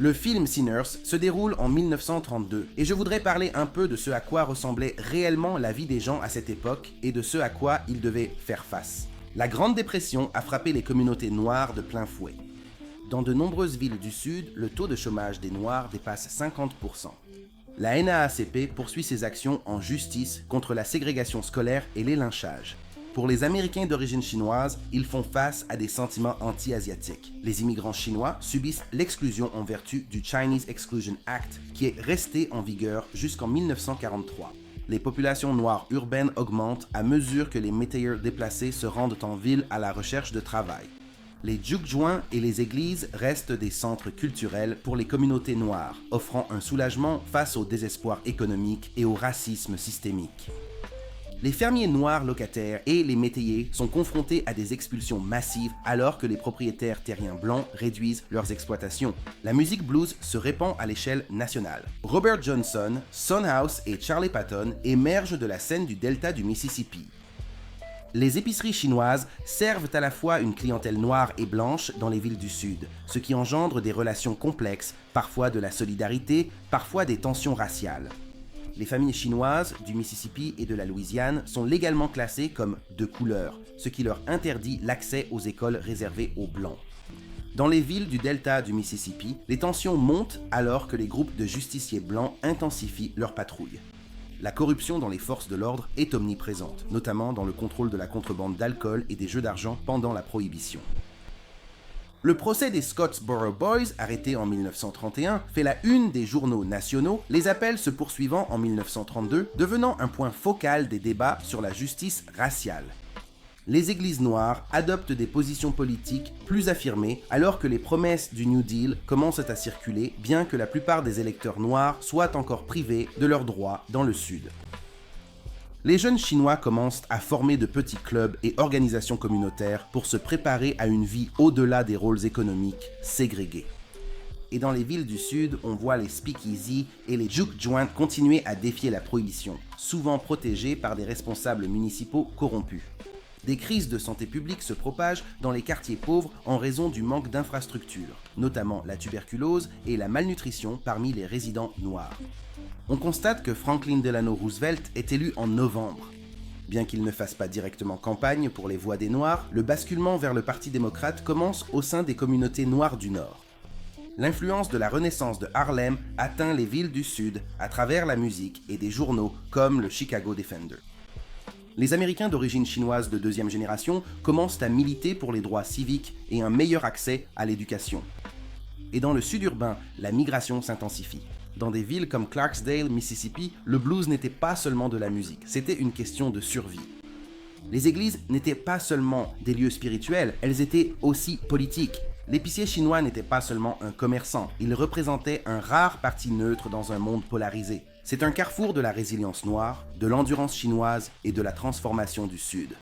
Le film Sinners se déroule en 1932 et je voudrais parler un peu de ce à quoi ressemblait réellement la vie des gens à cette époque et de ce à quoi ils devaient faire face. La Grande Dépression a frappé les communautés noires de plein fouet. Dans de nombreuses villes du Sud, le taux de chômage des Noirs dépasse 50%. La NAACP poursuit ses actions en justice contre la ségrégation scolaire et les lynchages. Pour les Américains d'origine chinoise, ils font face à des sentiments anti-asiatiques. Les immigrants chinois subissent l'exclusion en vertu du Chinese Exclusion Act, qui est resté en vigueur jusqu'en 1943. Les populations noires urbaines augmentent à mesure que les métayers déplacés se rendent en ville à la recherche de travail. Les jukjoints et les églises restent des centres culturels pour les communautés noires, offrant un soulagement face au désespoir économique et au racisme systémique. Les fermiers noirs locataires et les métayers sont confrontés à des expulsions massives alors que les propriétaires terriens blancs réduisent leurs exploitations. La musique blues se répand à l'échelle nationale. Robert Johnson, Son House et Charlie Patton émergent de la scène du delta du Mississippi. Les épiceries chinoises servent à la fois une clientèle noire et blanche dans les villes du Sud, ce qui engendre des relations complexes, parfois de la solidarité, parfois des tensions raciales. Les familles chinoises du Mississippi et de la Louisiane sont légalement classées comme de couleur, ce qui leur interdit l'accès aux écoles réservées aux Blancs. Dans les villes du delta du Mississippi, les tensions montent alors que les groupes de justiciers blancs intensifient leurs patrouilles. La corruption dans les forces de l'ordre est omniprésente, notamment dans le contrôle de la contrebande d'alcool et des jeux d'argent pendant la Prohibition. Le procès des Scottsboro Boys, arrêté en 1931, fait la une des journaux nationaux, les appels se poursuivant en 1932, devenant un point focal des débats sur la justice raciale. Les églises noires adoptent des positions politiques plus affirmées alors que les promesses du New Deal commencent à circuler, bien que la plupart des électeurs noirs soient encore privés de leurs droits dans le Sud. Les jeunes Chinois commencent à former de petits clubs et organisations communautaires pour se préparer à une vie au-delà des rôles économiques ségrégés. Et dans les villes du Sud, on voit les speakeasy et les juke joints continuer à défier la prohibition, souvent protégés par des responsables municipaux corrompus. Des crises de santé publique se propagent dans les quartiers pauvres en raison du manque d'infrastructures, notamment la tuberculose et la malnutrition parmi les résidents noirs. On constate que Franklin Delano Roosevelt est élu en novembre. Bien qu'il ne fasse pas directement campagne pour les voix des Noirs, le basculement vers le Parti démocrate commence au sein des communautés noires du Nord. L'influence de la Renaissance de Harlem atteint les villes du Sud à travers la musique et des journaux comme le Chicago Defender. Les Américains d'origine chinoise de deuxième génération commencent à militer pour les droits civiques et un meilleur accès à l'éducation. Et dans le sud urbain, la migration s'intensifie. Dans des villes comme Clarksdale, Mississippi, le blues n'était pas seulement de la musique, c'était une question de survie. Les églises n'étaient pas seulement des lieux spirituels, elles étaient aussi politiques. L'épicier chinois n'était pas seulement un commerçant, il représentait un rare parti neutre dans un monde polarisé. C'est un carrefour de la résilience noire, de l'endurance chinoise et de la transformation du Sud.